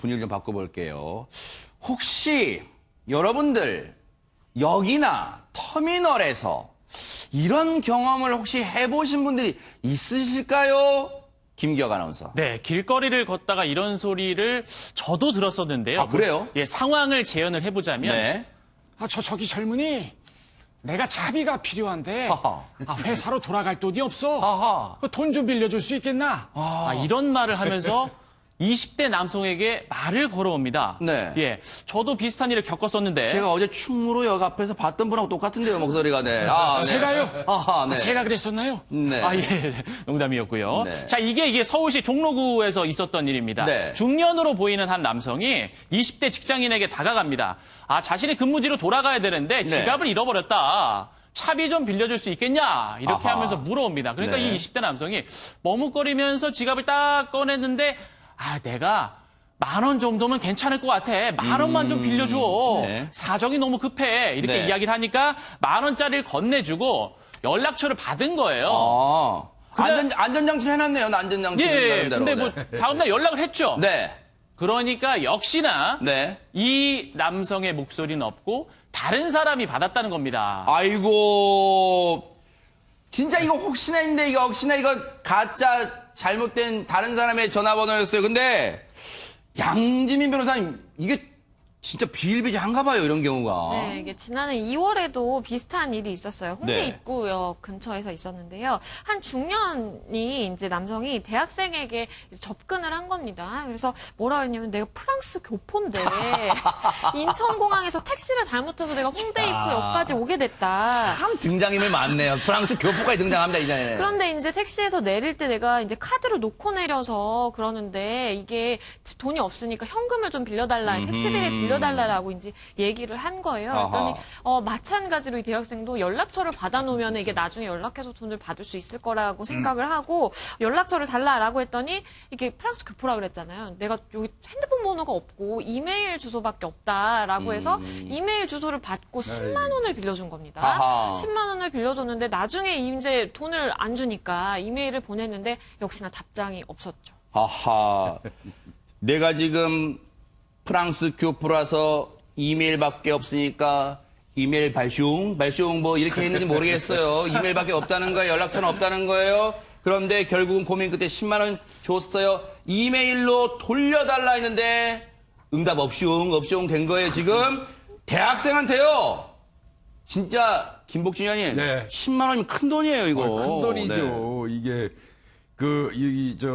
분위기를 좀 바꿔볼게요. 혹시 여러분들 역이나 터미널에서 이런 경험을 혹시 해보신 분들이 있으실까요? 김기혁 아나운서. 네, 길거리를 걷다가 이런 소리를 저도 들었었는데요. 아, 그래요? 예, 상황을 재현을 해보자면. 네. 저기 젊은이, 내가 차비가 필요한데, 하하. 회사로 돌아갈 돈이 없어. 아하. 그 돈 좀 빌려줄 수 있겠나? 이런 말을 하면서 20대 남성에게 말을 걸어옵니다. 네. 예, 저도 비슷한 일을 겪었었는데. 제가 어제 충무로역 앞에서 봤던 분하고 똑같은데요, 목소리가. 네. 아, 네. 제가요? 아하, 네. 제가 그랬었나요? 네. 예, 농담이었고요. 네. 자, 이게 서울시 종로구에서 있었던 일입니다. 네. 중년으로 보이는 한 남성이 20대 직장인에게 다가갑니다. 자신이 근무지로 돌아가야 되는데 지갑을 잃어버렸다. 차비 좀 빌려줄 수 있겠냐? 이렇게 아하. 하면서 물어옵니다. 그러니까 네. 이 20대 남성이 머뭇거리면서 지갑을 딱 꺼냈는데 내가 10,000원 정도면 괜찮을 것 같아. 10,000원만 좀 빌려줘. 네. 사정이 너무 급해. 이렇게 네. 이야기를 하니까 10,000원짜리를 건네주고 연락처를 받은 거예요. 안전장치를 해놨네요, 안전장치. 예, 나름대로. 근데 뭐 다음날 연락을 했죠. 네. 그러니까 역시나 네. 이 남성의 목소리는 없고 다른 사람이 받았다는 겁니다. 아이고. 진짜 이거 혹시나 이거 가짜 잘못된 다른 사람의 전화번호였어요. 근데 양지민 변호사님, 이게 진짜 비일비재한가 봐요, 이런 경우가. 네, 이게 지난해 2월에도 비슷한 일이 있었어요. 홍대 네. 입구역 근처에서 있었는데요. 한 중년이 이제 남성이 대학생에게 접근을 한 겁니다. 그래서 뭐라 그랬냐면 내가 프랑스 교포인데 인천공항에서 택시를 잘못해서 내가 홍대 입구역까지 오게 됐다. 참 등장인물 많네요. 프랑스 교포까지 등장합니다, 이제. 그런데 이제 택시에서 내릴 때 내가 이제 카드를 놓고 내려서 그러는데 이게 돈이 없으니까 현금을 좀 빌려달라, 택시비를 빌려달라라고 이제 얘기를 한 거예요. 그랬더니 마찬가지로 이 대학생도 연락처를 받아놓으면 이게 나중에 연락해서 돈을 받을 수 있을 거라고 생각을 하고 연락처를 달라라고 했더니 이게 프랑스 교포라 그랬잖아요. 내가 여기 핸드폰 번호가 없고 이메일 주소밖에 없다라고 해서 이메일 주소를 받고 10만 원을 빌려준 겁니다. 아하. 10만 원을 빌려줬는데 나중에 이제 돈을 안 주니까 이메일을 보냈는데 역시나 답장이 없었죠. 아하. 내가 지금 프랑스 교포라서 이메일밖에 없으니까 이메일 발숑 뭐 이렇게 했는지 모르겠어요. 이메일밖에 없다는 거예요. 연락처는 없다는 거예요. 그런데 결국은 고민 끝에 10만 원 줬어요. 이메일로 돌려달라 했는데 응답 없숑 된 거예요. 지금 대학생한테요. 진짜 김복준 의원님, 네. 10만 원이면 큰 돈이에요, 이거. 큰 돈이죠. 이게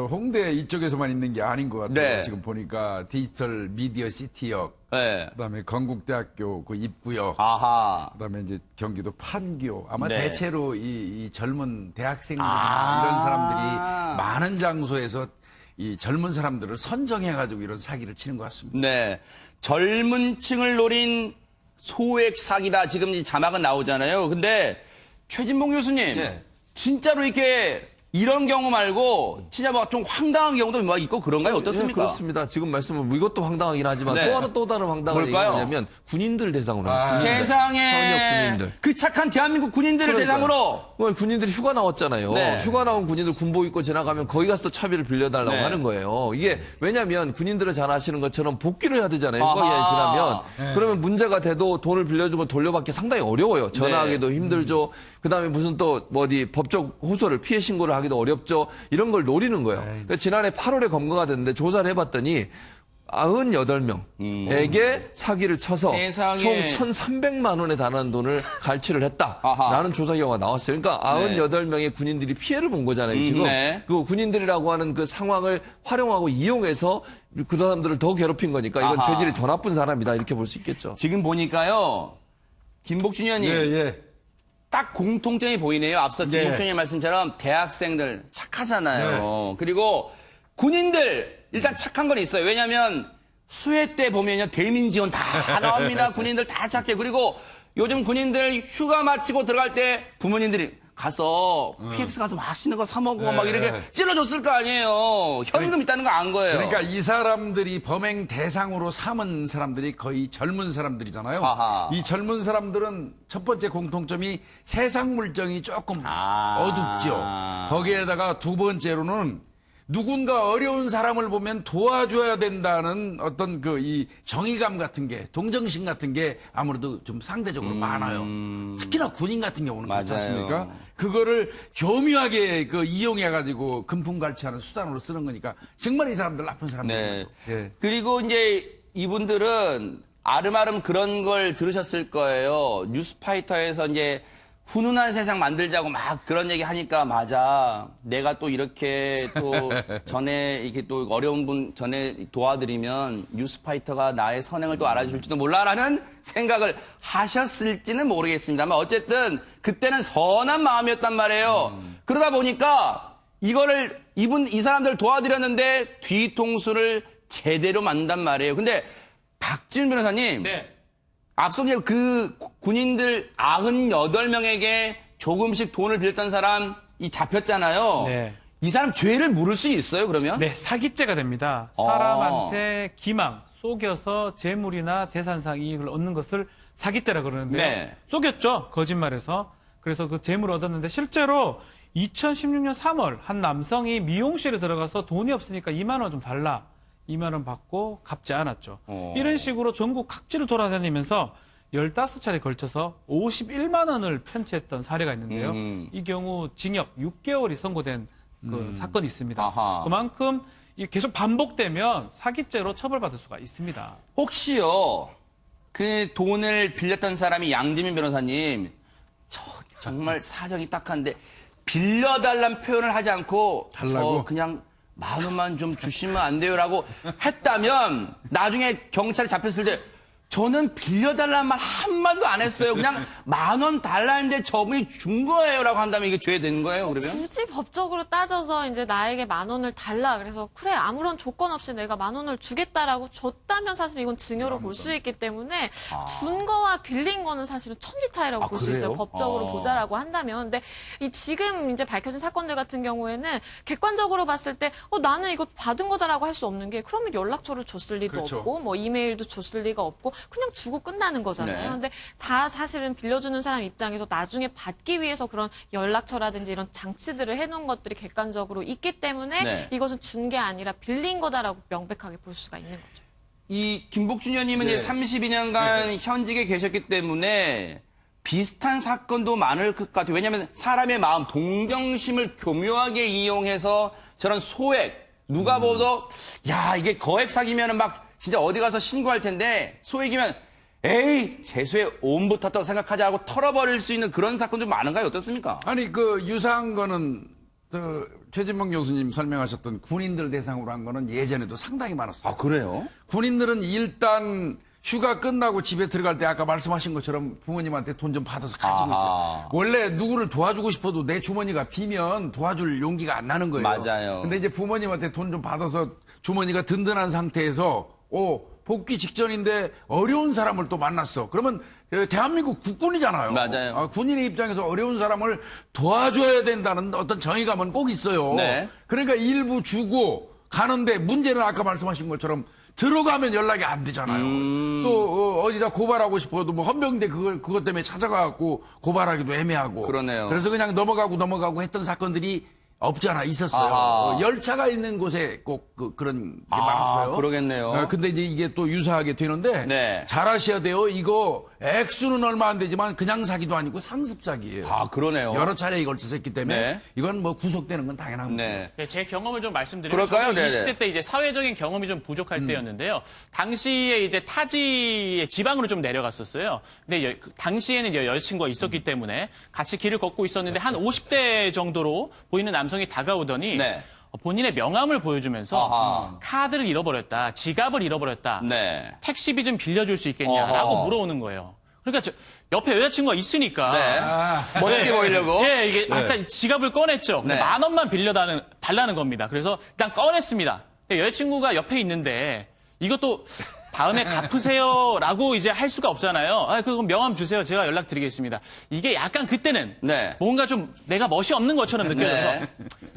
홍대 이쪽에서만 있는 게 아닌 것 같아요. 네. 지금 보니까 디지털 미디어 시티역, 네. 그다음에 건국대학교 그 입구역, 아하. 그다음에 이제 경기도 판교. 아마 네. 대체로 이 젊은 대학생들이나 이런 사람들이 많은 장소에서 이 젊은 사람들을 선정해가지고 이런 사기를 치는 것 같습니다. 네. 젊은 층을 노린 소액 사기다. 지금 이 자막은 나오잖아요. 근데 최진봉 교수님, 네. 진짜로 이렇게 이런 경우 말고 진짜 막 좀 황당한 경우도 막 있고 그런가요? 어떻습니까? 네, 그렇습니다. 지금 말씀은 이것도 황당하긴 하지만 네. 또 다른 황당한 얘기가 뭘까요? 뭐냐면 군인들 대상으로 하는 군인들. 현역 세상에 군인들. 그 착한 대한민국 군인들을 그러니까요. 대상으로 오늘 군인들이 휴가 나왔잖아요. 네. 휴가 나온 군인들 군복 입고 지나가면 거기 가서 또 차비를 빌려달라고 네. 하는 거예요. 이게 왜냐하면 군인들은 잘 아시는 것처럼 복귀를 해야 되잖아요. 아하. 휴가기간이 지나면. 그러면 문제가 돼도 돈을 빌려주고 돌려받기 상당히 어려워요. 전화하기도 힘들죠. 그다음에 무슨 또 어디 법적 호소를 피해 신고를 하기도 어렵죠. 이런 걸 노리는 거예요. 그러니까 지난해 8월에 검거가 됐는데 조사를 해봤더니 98명에게 사기를 쳐서 세상에. 총 1,300만 원에 달하는 돈을 갈취를 아하. 했다라는 조사 결과가 나왔어요. 그러니까 98명의 군인들이 피해를 본 거잖아요, 지금. 네. 그 군인들이라고 하는 그 상황을 활용하고 이용해서 그 사람들을 더 괴롭힌 거니까 이건 아하. 죄질이 더 나쁜 사람이다 이렇게 볼 수 있겠죠. 지금 보니까요. 김복준 의원님. 예. 딱 공통점이 보이네요. 앞서 네. 김복준 의원님 말씀처럼 대학생들 착하잖아요. 그리고 군인들 일단 착한 건 있어요. 왜냐하면 수해 때 보면요. 대민 지원 다 나옵니다. 군인들 다 착해. 그리고 요즘 군인들 휴가 마치고 들어갈 때 부모님들이 가서 PX 가서 맛있는 거 사 먹고 막 이렇게 찔러줬을 거 아니에요. 현금 있다는 거 안 거예요. 그러니까 이 사람들이 범행 대상으로 삼은 사람들이 거의 젊은 사람들이잖아요. 아하. 이 젊은 사람들은 첫 번째 공통점이 세상 물정이 조금 어둡죠. 거기에다가 두 번째로는 누군가 어려운 사람을 보면 도와줘야 된다는 어떤 그 이 정의감 같은 게, 동정심 같은 게 아무래도 좀 상대적으로 많아요. 특히나 군인 같은 경우는 그렇지 맞아요. 않습니까? 그거를 교묘하게 그 이용해가지고 금품갈취하는 수단으로 쓰는 거니까 정말 이 사람들 나쁜 네. 사람들이죠. 예. 그리고 이제 이분들은 아름아름 그런 걸 들으셨을 거예요. 뉴스파이터에서 이제 훈훈한 세상 만들자고 막 그런 얘기 하니까 맞아. 내가 또 이렇게 또 전에 이렇게 또 어려운 분 전에 도와드리면 뉴스파이터가 나의 선행을 또 알아줄지도 몰라라는 생각을 하셨을지는 모르겠습니다만 어쨌든 그때는 선한 마음이었단 말이에요. 그러다 보니까 이거를 이 사람들 도와드렸는데 뒤통수를 제대로 만단 말이에요. 근데 박지훈 변호사님. 네. 앞서 이제 그 군인들 98명에게 조금씩 돈을 빌렸던 사람이 잡혔잖아요. 네. 이 사람 죄를 물을 수 있어요, 그러면? 네, 사기죄가 됩니다. 사람한테 기망, 속여서 재물이나 재산상 이익을 얻는 것을 사기죄라 그러는데요. 네. 속였죠, 거짓말해서. 그래서 그 재물을 얻었는데 실제로 2016년 3월 한 남성이 미용실에 들어가서 돈이 없으니까 2만 원 좀 달라. 2만 원 받고 갚지 않았죠. 이런 식으로 전국 각지를 돌아다니면서 15차례에 걸쳐서 51만 원을 편취했던 사례가 있는데요. 이 경우 징역 6개월이 선고된 그 사건이 있습니다. 아하. 그만큼 이게 계속 반복되면 사기죄로 처벌받을 수가 있습니다. 혹시요, 그 돈을 빌렸던 사람이 양지민 변호사님, 정말 사정이 딱한데, 빌려달란 표현을 하지 않고, 달라고? 저 그냥 10,000원만 좀 주시면 안 돼요라고 했다면 나중에 경찰에 잡혔을 때 저는 빌려달라는 말 한마디도 안 했어요. 그냥 10,000원 달라는데 저분이 준 거예요라고 한다면 이게 죄 되는 거예요, 그러면? 굳이 법적으로 따져서 이제 나에게 10,000원을 달라. 그래서 그래 아무런 조건 없이 내가 10,000원을 주겠다라고 줬다면 사실 이건 증여로 볼 수 있기 때문에 준 거와 빌린 거는 사실은 천지 차이라고 볼 수 있어요. 그래요? 법적으로 보자라고 한다면. 근데 이 지금 이제 밝혀진 사건들 같은 경우에는 객관적으로 봤을 때 나는 이거 받은 거다라고 할 수 없는 게 그러면 연락처를 줬을 리도 그렇죠. 없고 뭐 이메일도 줬을 리가 없고 그냥 주고 끝나는 거잖아요. 네. 근데 다 사실은 빌려주는 사람 입장에서 나중에 받기 위해서 그런 연락처라든지 이런 장치들을 해놓은 것들이 객관적으로 있기 때문에 네. 이것은 준 게 아니라 빌린 거다라고 명백하게 볼 수가 있는 거죠. 이 김복준 의원님은 이제 32년간 현직에 계셨기 때문에 비슷한 사건도 많을 것 같아요. 왜냐하면 사람의 마음, 동정심을 교묘하게 이용해서 저런 소액, 누가 보도 야 이게 거액 사기면은 막 진짜 어디 가서 신고할 텐데 소액이면 에이 재수의 온부터 생각하자 하고 털어버릴 수 있는 그런 사건도 많은가요? 어떻습니까? 아니 그 유사한 거는 최진봉 교수님 설명하셨던 군인들 대상으로 한 거는 예전에도 상당히 많았어요. 그래요? 군인들은 일단 휴가 끝나고 집에 들어갈 때 아까 말씀하신 것처럼 부모님한테 돈 좀 받아서 가지고 있어요. 원래 누구를 도와주고 싶어도 내 주머니가 비면 도와줄 용기가 안 나는 거예요. 맞아요. 근데 이제 부모님한테 돈 좀 받아서 주머니가 든든한 상태에서 복귀 직전인데 어려운 사람을 또 만났어. 그러면 대한민국 국군이잖아요. 맞아요. 군인의 입장에서 어려운 사람을 도와줘야 된다는 어떤 정의감은 꼭 있어요. 네. 그러니까 일부 주고 가는데 문제는 아까 말씀하신 것처럼 들어가면 연락이 안 되잖아요. 또 어디다 고발하고 싶어도 뭐 헌병대 그것 때문에 찾아가고 고발하기도 애매하고. 그러네요. 그래서 그냥 넘어가고 했던 사건들이 없지 않아 있었어요. 아하. 열차가 있는 곳에 꼭 그런 게 많았어요. 그러겠네요. 근데 이제 이게 또 유사하게 되는데 네. 잘하셔야 돼요. 이거 액수는 얼마 안 되지만 그냥 사기도 아니고 상습 사기예요. 그러네요. 여러 차례에 걸쳐서 했기 때문에 네. 이건 뭐 구속되는 건 당연합니다. 네. 네, 제 경험을 좀 말씀드리면 그럴까요? 저도 네네. 20대 때 이제 사회적인 경험이 좀 부족할 때였는데요. 당시에 이제 타지의 지방으로 좀 내려갔었어요. 근데 당시에는 여자친구가 있었기 때문에 같이 길을 걷고 있었는데 한 50대 정도로 보이는 남성이 다가오더니 네. 본인의 명함을 보여주면서 아하. 카드를 잃어버렸다, 지갑을 잃어버렸다, 네. 택시비 좀 빌려줄 수 있겠냐라고 어허. 물어오는 거예요. 그러니까 옆에 여자친구가 있으니까 네. 멋지게 보이려고. 예, 이게 일단 지갑을 꺼냈죠. 근데 네. 10,000원만 달라는 겁니다. 그래서 일단 꺼냈습니다. 근데 여자친구가 옆에 있는데 이것도 다음에 갚으세요라고 이제 할 수가 없잖아요. 그럼 명함 주세요. 제가 연락드리겠습니다. 이게 약간 그때는 네. 뭔가 좀 내가 멋이 없는 것처럼 느껴져서 네.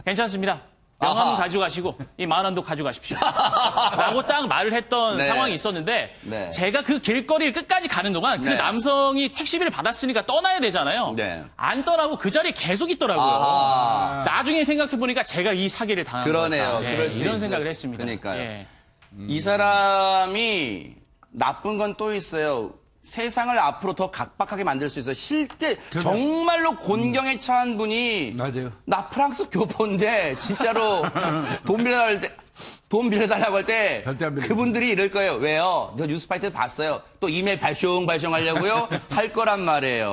괜찮습니다. 명함은 아하. 가져가시고 이 10,000원도 가져가십시오. 라고 딱 말을 했던 네. 상황이 있었는데 네. 제가 그 길거리를 끝까지 가는 동안 그 네. 남성이 택시비를 받았으니까 떠나야 되잖아요. 네. 안 떠나고 그 자리에 계속 있더라고요. 아하. 나중에 생각해보니까 제가 이 사기를 당한 그러네요. 거다. 예, 그럴 수도 이런 있어요. 생각을 했습니다. 그러니까요. 예. 이 사람이 나쁜 건 또 있어요. 세상을 앞으로 더 각박하게 만들 수 있어요. 실제 정말로 곤경에 처한 분이 맞아요. 나 프랑스 교포인데 진짜로 돈 빌려달라고 할 때 절대 안 빌려줘요. 그분들이 이럴 거예요. 왜요? 저 뉴스파이터 봤어요. 또 이메일 발숑 하려고요? 할 거란 말이에요.